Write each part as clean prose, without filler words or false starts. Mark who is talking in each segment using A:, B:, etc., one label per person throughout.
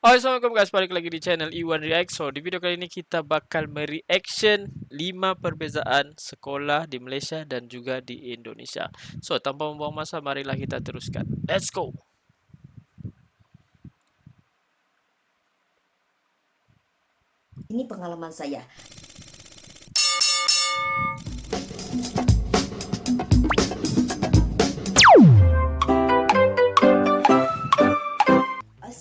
A: Halo, assalamualaikum guys, balik lagi di channel Iwan React. So, di video kali ini kita bakal mereaction 5 perbezaan sekolah di Malaysia dan juga di Indonesia. So, tanpa membuang masa, marilah kita teruskan. Let's go!
B: Ini pengalaman saya.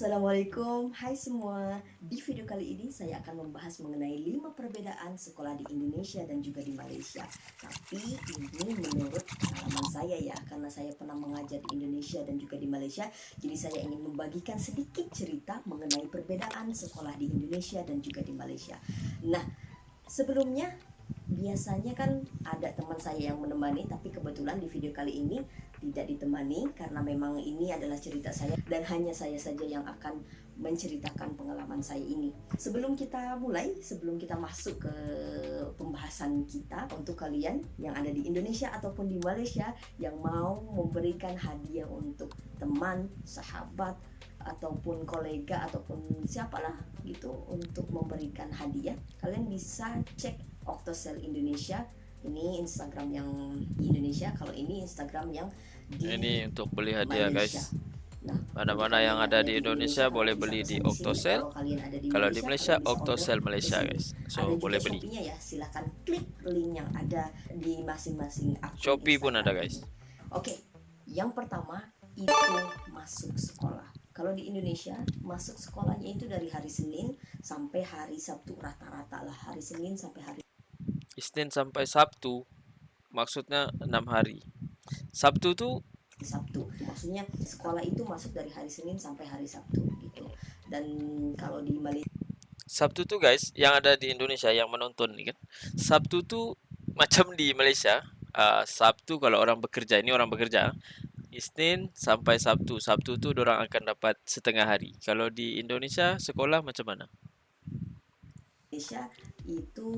B: Assalamualaikum, hai semua. Di video kali ini saya akan membahas mengenai 5 perbedaan sekolah di Indonesia dan juga di Malaysia. Tapi ini menurut pengalaman saya ya, karena saya pernah mengajar di Indonesia dan juga di Malaysia. Jadi saya ingin membagikan sedikit cerita mengenai perbedaan sekolah di Indonesia dan juga di Malaysia. Nah, sebelumnya biasanya kan ada teman saya yang menemani, tapi kebetulan di video kali ini tidak ditemani karena memang ini adalah cerita saya dan hanya saya saja yang akan menceritakan pengalaman saya ini. Sebelum kita masuk ke pembahasan kita, untuk kalian yang ada di Indonesia ataupun di Malaysia yang mau memberikan hadiah untuk teman, sahabat, ataupun kolega ataupun siapalah gitu untuk memberikan hadiah, kalian bisa cek Octosel Indonesia. Ini Instagram yang di Indonesia, kalau ini Instagram yang di
A: Ini untuk beli hadiah
B: Malaysia.
A: guys.
B: Nah,
A: Mana-mana yang ada di Indonesia boleh beli di Octosel. Kalau di Malaysia, Octosel Malaysia guys. So,
B: Ada juga
A: boleh beli.
B: Shopee-nya ya, silahkan klik link yang ada di masing-masing akun
A: Shopee pun ada
B: Instagram
A: guys.
B: ini. Oke, yang pertama itu masuk sekolah. Kalau di Indonesia, masuk sekolahnya itu dari hari Senin sampai hari Sabtu, rata-rata lah hari Senin sampai hari
A: Isnin sampai Sabtu, maksudnya 6 hari. Sabtu tuh
B: Sabtu. Maksudnya sekolah itu masuk dari hari Senin sampai hari Sabtu gitu. Dan kalau di Malaysia,
A: Sabtu tuh guys, yang ada di Indonesia yang menonton nih kan. Sabtu tuh macam di Malaysia. Sabtu kalau orang bekerja, ini orang bekerja. Isnin sampai Sabtu. Sabtu tuh orang akan dapat setengah hari. Kalau di Indonesia sekolah macam mana?
B: itu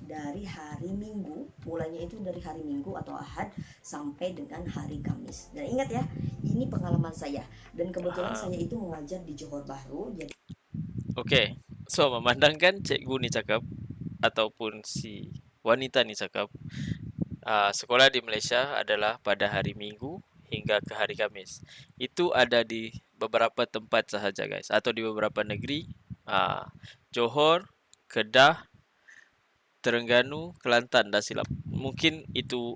B: dari hari Minggu, mulainya itu dari hari Minggu atau Ahad sampai dengan hari Kamis. Dan ingat ya, ini pengalaman saya. Dan kebetulan saya itu mengajar di Johor Bahru. Jadi
A: Oke, so memandangkan cikgu ni cakap ataupun si wanita ni cakap, sekolah di Malaysia adalah pada hari Minggu hingga ke hari Kamis. Itu ada di beberapa tempat sahaja guys, atau di beberapa negeri. Johor, Kedah, Terengganu, Kelantan dah silap. Mungkin itu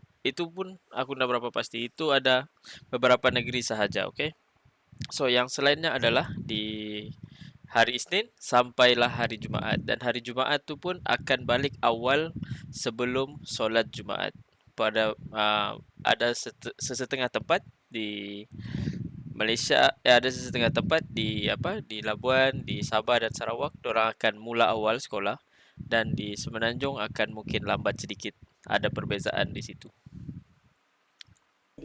A: pun aku tidak berapa pasti. Itu ada beberapa negeri sahaja, oke? So yang selainnya adalah di hari Isnin sampailah hari Jumaat, dan hari Jumaat tu pun akan balik awal sebelum solat Jumaat. Ada sesetengah tempat di Malaysia, ada sesetengah tempat di di Labuan, di Sabah dan Sarawak, orang akan mula awal sekolah, dan di Semenanjung akan mungkin lambat sedikit. Ada perbezaan di situ.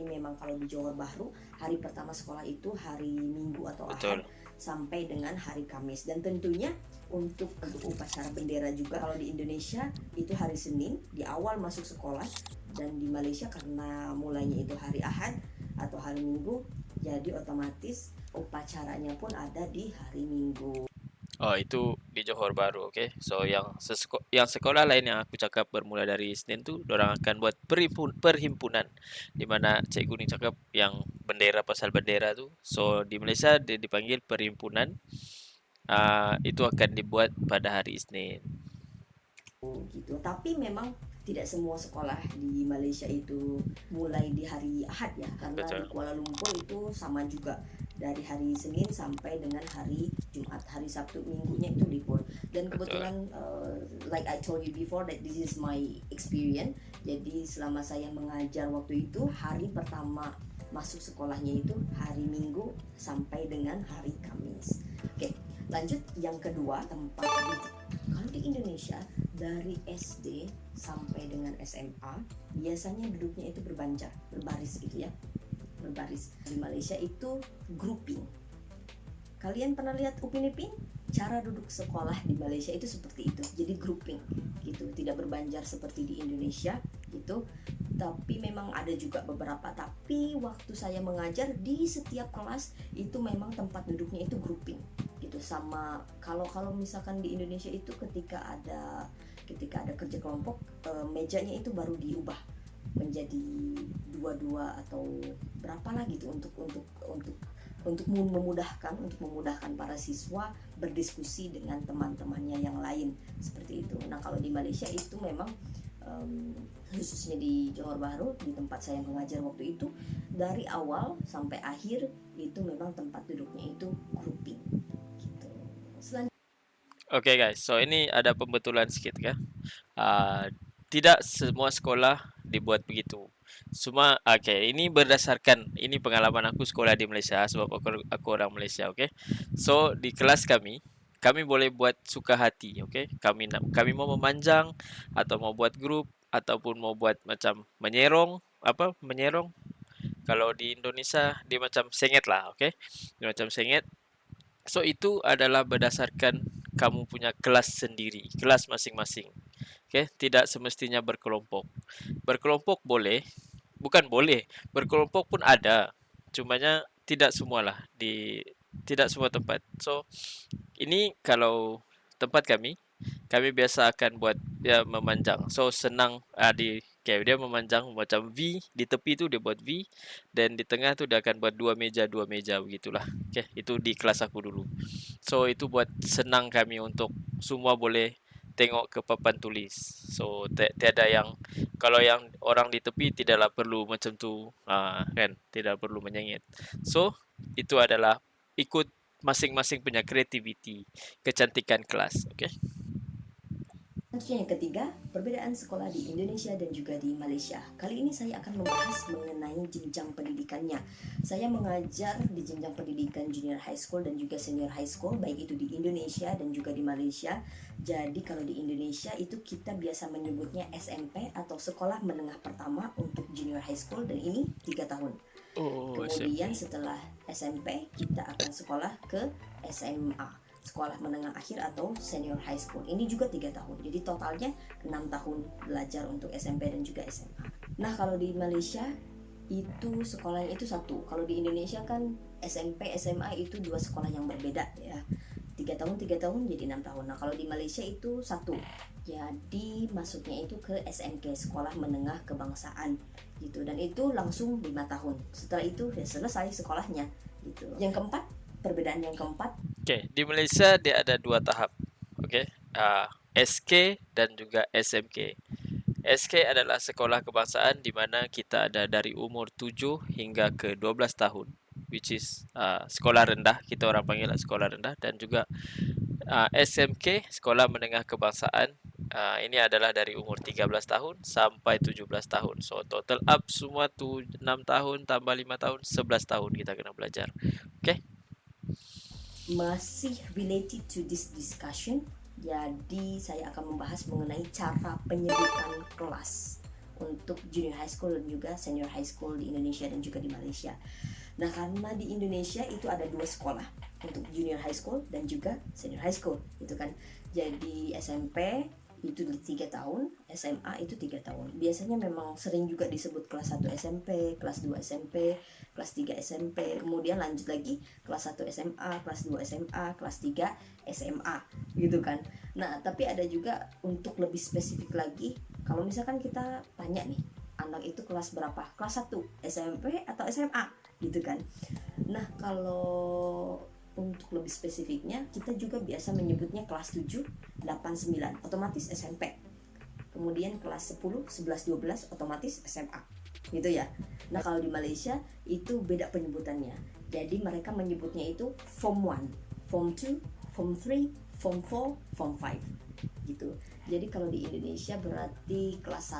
B: memang kalau di Johor Bahru, hari pertama sekolah itu hari Minggu atau
A: Betul.
B: Ahad sampai dengan hari Kamis. Dan tentunya untuk upacara bendera juga, kalau di Indonesia itu hari Senin di awal masuk sekolah, dan di Malaysia karena mulainya itu hari Ahad atau hari Minggu, jadi otomatis upacaranya pun ada di hari Minggu.
A: Oh, itu di Johor Bahru, oke. So yang sekolah lain yang aku cakap bermula dari Senin tu, orang akan buat perhimpunan, di mana cikgu ni cakap yang bendera, pasal bendera tu. So di Malaysia dia dipanggil perhimpunan. Itu akan dibuat pada hari Isnin.
B: Gitu. Tapi memang tidak semua sekolah di Malaysia itu mulai di hari Ahad ya, karena
A: Betul.
B: di Kuala Lumpur itu sama juga dari hari Senin sampai dengan hari Jumat. Hari Sabtu Minggunya itu libur. Dan kebetulan like I told you before that this is my experience. Jadi selama saya mengajar waktu itu, hari pertama masuk sekolahnya itu hari Minggu sampai dengan hari Kamis. Oke, lanjut yang kedua, tempat duduk. Kalau di Indonesia dari SD sampai dengan SMA biasanya duduknya itu berbaris gitu ya, berbaris. Di Malaysia itu grouping. Kalian pernah lihat Upin Ipin? Cara duduk sekolah di Malaysia itu seperti itu, jadi grouping gitu, tidak berbanjar seperti di Indonesia gitu. Tapi memang ada juga beberapa, tapi waktu saya mengajar di setiap kelas itu memang tempat duduknya itu grouping gitu. gitu. Sama kalau kalau misalkan di Indonesia itu ketika ada kerja kelompok, mejanya itu baru diubah menjadi dua-dua atau berapa lah gitu untuk memudahkan para siswa berdiskusi dengan teman-temannya yang lain seperti itu. Nah kalau di Malaysia itu memang khususnya di Johor Bahru, di tempat saya mengajar waktu itu, dari awal sampai akhir itu memang tempat duduknya itu grouping gitu.
A: Oke guys, so ini ada pembetulan sedikit ya. Tidak semua sekolah dibuat begitu. Ini berdasarkan ini pengalaman aku sekolah di Malaysia sebab aku orang Malaysia, oke. So di kelas kami boleh buat suka hati, oke. Kami mau memanjang atau mau buat grup ataupun mau buat macam menyerong. Kalau di Indonesia dia macam sengit lah, oke. Dia macam sengit. So itu adalah berdasarkan kamu punya kelas sendiri, kelas masing-masing. Oke, tidak semestinya berkelompok. Berkelompok boleh, bukan boleh, berkelompok pun ada. Cumanya tidak semualah tidak semua tempat. So, ini kalau tempat kami biasa akan buat dia memanjang. So senang kayak dia memanjang macam V, di tepi tu dia buat V, dan di tengah tu dia akan buat dua meja begitulah. Okay, itu di kelas aku dulu. So itu buat senang kami untuk semua boleh tengok ke papan tulis. So tiada yang, kalau yang orang di tepi tidaklah perlu macam tu, kan, tidak perlu menyengit. So itu adalah ikut masing-masing punya creativity, kecantikan kelas. Okay.
B: Selanjutnya yang ketiga, perbedaan sekolah di Indonesia dan juga di Malaysia. Kali ini saya akan membahas mengenai jenjang pendidikannya. Saya mengajar di jenjang pendidikan junior high school dan juga senior high school, baik itu di Indonesia dan juga di Malaysia. Jadi kalau di Indonesia itu kita biasa menyebutnya SMP atau sekolah menengah pertama untuk junior high school, dan ini 3 tahun. Kemudian setelah SMP kita akan sekolah ke SMA, sekolah menengah akhir atau senior high school. Ini juga 3 tahun. Jadi totalnya 6 tahun belajar untuk SMP dan juga SMA. Nah, kalau di Malaysia itu sekolahnya itu satu. Kalau di Indonesia kan SMP, SMA itu dua sekolah yang berbeda ya. 3 tahun jadi 6 tahun. Nah, kalau di Malaysia itu satu. Jadi masuknya itu ke SMK, sekolah menengah kebangsaan gitu. Dan itu langsung 5 tahun. Setelah itu ya selesai sekolahnya gitu. Yang keempat, perbedaan yang keempat.
A: Oke, di Malaysia dia ada 2 tahap. Oke, SK dan juga SMK. SK adalah sekolah kebangsaan di mana kita ada dari umur 7 hingga ke 12 tahun, which is sekolah rendah, kita orang panggil sekolah rendah, dan juga SMK, sekolah menengah kebangsaan. Ini adalah dari umur 13 tahun sampai 17 tahun. So total up semua tu 6 tahun tambah 5 tahun, 11 tahun kita kena belajar. Oke.
B: Masih related to this discussion, jadi saya akan membahas mengenai cara penyebutan kelas untuk junior high school dan juga senior high school di Indonesia dan juga di Malaysia. Nah, karena di Indonesia itu ada 2 sekolah untuk junior high school dan juga senior high school, gitu kan. Jadi SMP itu 3 tahun, SMA itu 3 tahun. Biasanya memang sering juga disebut kelas 1 SMP, kelas 2 SMP, kelas 3 SMP, kemudian lanjut lagi kelas 1 SMA, kelas 2 SMA, kelas 3 SMA, gitu kan. Nah, tapi ada juga untuk lebih spesifik lagi, kalau misalkan kita tanya nih, anak itu kelas berapa? Kelas 1 SMP atau SMA, gitu kan. Nah, kalau untuk lebih spesifiknya, kita juga biasa menyebutnya kelas 7, 8, 9, otomatis SMP. Kemudian kelas 10, 11, 12, otomatis SMA. Gitu ya. Nah, kalau di Malaysia itu beda penyebutannya. Jadi mereka menyebutnya itu Form 1, Form 2, Form 3, Form 4, Form 5. Gitu. Jadi kalau di Indonesia berarti kelas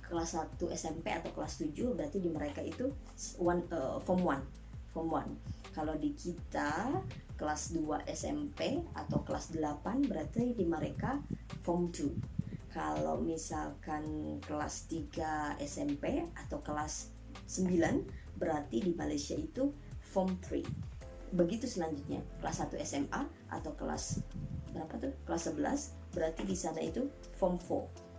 B: 1 SMP atau kelas 7, berarti di mereka itu Form 1. Kalau di kita kelas 2 SMP atau kelas 8 berarti di mereka Form 2. Kalau misalkan kelas 3 SMP atau kelas 9 berarti di Malaysia itu Form 3. Begitu selanjutnya, kelas 1 SMA atau kelas berapa tuh? Kelas 11 berarti di sana itu Form 4.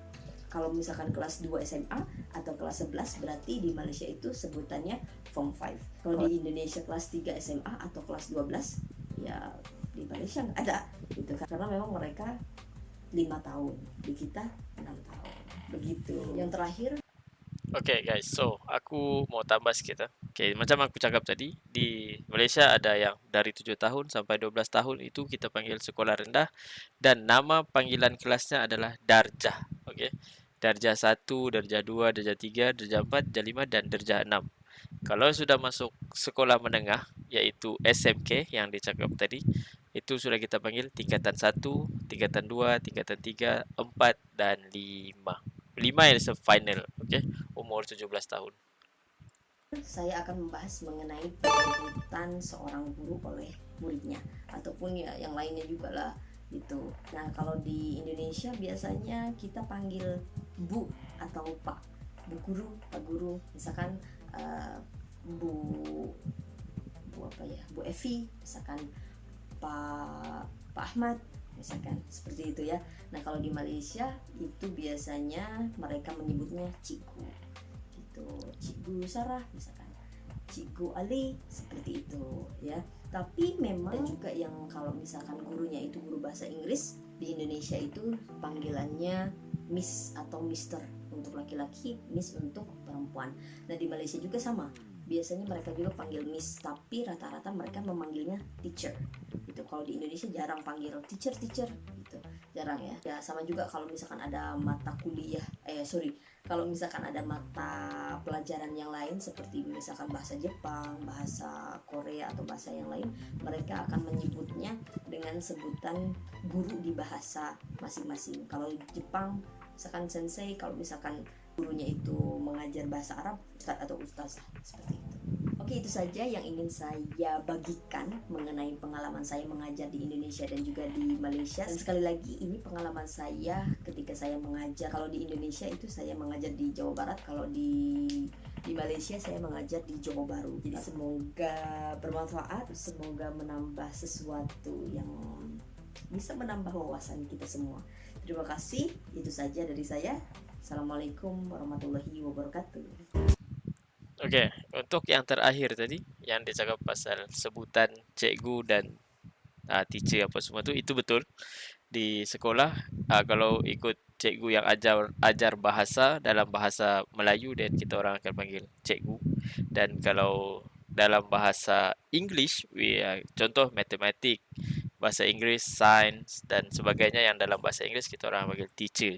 B: Kalau misalkan kelas 2 SMA atau kelas 11 berarti di Malaysia itu sebutannya Form 5. Kalau di Indonesia kelas 3 SMA atau kelas 12 ya di Malaysia nggak ada gitu kan, karena memang mereka 5 tahun, di kita 6 tahun begitu. Yang terakhir,
A: Oke guys, so aku mau tambah sedikit. Oke, macam aku cakap tadi, di Malaysia ada yang dari 7 tahun sampai 12 tahun itu kita panggil sekolah rendah, dan nama panggilan kelasnya adalah darjah. Oke, darjah 1, darjah 2, darjah 3, darjah 4, darjah 5, dan darjah 6. Kalau sudah masuk sekolah menengah, yaitu SMK yang dicakap tadi, itu sudah kita panggil tingkatan 1, tingkatan 2, tingkatan 3, 4, dan 5. 5 yang final, okay? Umur 17 tahun.
B: saya akan membahas mengenai penyebutan seorang guru oleh muridnya ataupun ya yang lainnya juga lah gitu. Nah, kalau di Indonesia biasanya kita panggil Bu atau Pak. Bu guru, Pak guru. Misalkan Bu apa ya? Bu Evi, misalkan Pak Ahmad, misalkan seperti itu ya. Nah, kalau di Malaysia itu biasanya mereka menyebutnya cikgu gitu, Cikgu Sarah misalkan, Cikgu Ali, seperti itu ya. Tapi memang juga yang kalau misalkan gurunya itu guru bahasa Inggris, di Indonesia itu panggilannya Miss atau Mister untuk laki-laki, Miss untuk perempuan. Nah, di Malaysia juga sama, biasanya mereka juga panggil Miss, tapi rata-rata mereka memanggilnya teacher gitu. Kalau di Indonesia jarang panggil teacher gitu, jarang ya. Ya sama juga kalau misalkan ada mata kuliah, kalau misalkan ada mata pelajaran yang lain seperti misalkan bahasa Jepang, bahasa Korea atau bahasa yang lain, mereka akan menyebutnya dengan sebutan guru di bahasa masing-masing. Kalau Jepang misalkan sensei, kalau misalkan gurunya itu mengajar bahasa Arab, ustaz atau ustazah, seperti itu. Oke, itu saja yang ingin saya bagikan mengenai pengalaman saya mengajar di Indonesia dan juga di Malaysia. Dan sekali lagi, ini pengalaman saya ketika saya mengajar. Kalau di Indonesia itu saya mengajar di Jawa Barat, kalau di Malaysia saya mengajar di Johor Bahru. Jadi semoga bermanfaat, semoga menambah sesuatu yang bisa menambah wawasan kita semua. Terima kasih, itu saja dari saya. Assalamualaikum warahmatullahi wabarakatuh.
A: Oke, untuk yang terakhir tadi, yang dicakap pasal sebutan cikgu dan teacher apa semua itu betul. Di sekolah, kalau ikut cikgu yang ajar bahasa dalam bahasa Melayu, dan kita orang akan panggil cikgu. Dan kalau dalam bahasa English, contoh matematik, bahasa Inggris, sains, dan sebagainya yang dalam bahasa Inggris, kita orang panggil teacher.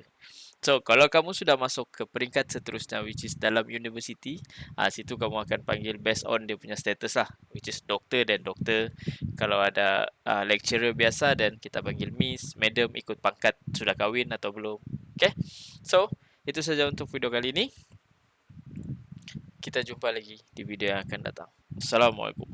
A: So, kalau kamu sudah masuk ke peringkat seterusnya, which is dalam university, situ kamu akan panggil based on dia punya status lah, which is doktor dan doktor. Kalau ada lecturer biasa, dan kita panggil miss, madam, ikut pangkat sudah kahwin atau belum. Okay? So, itu saja untuk video kali ini. Kita jumpa lagi di video yang akan datang. Assalamualaikum.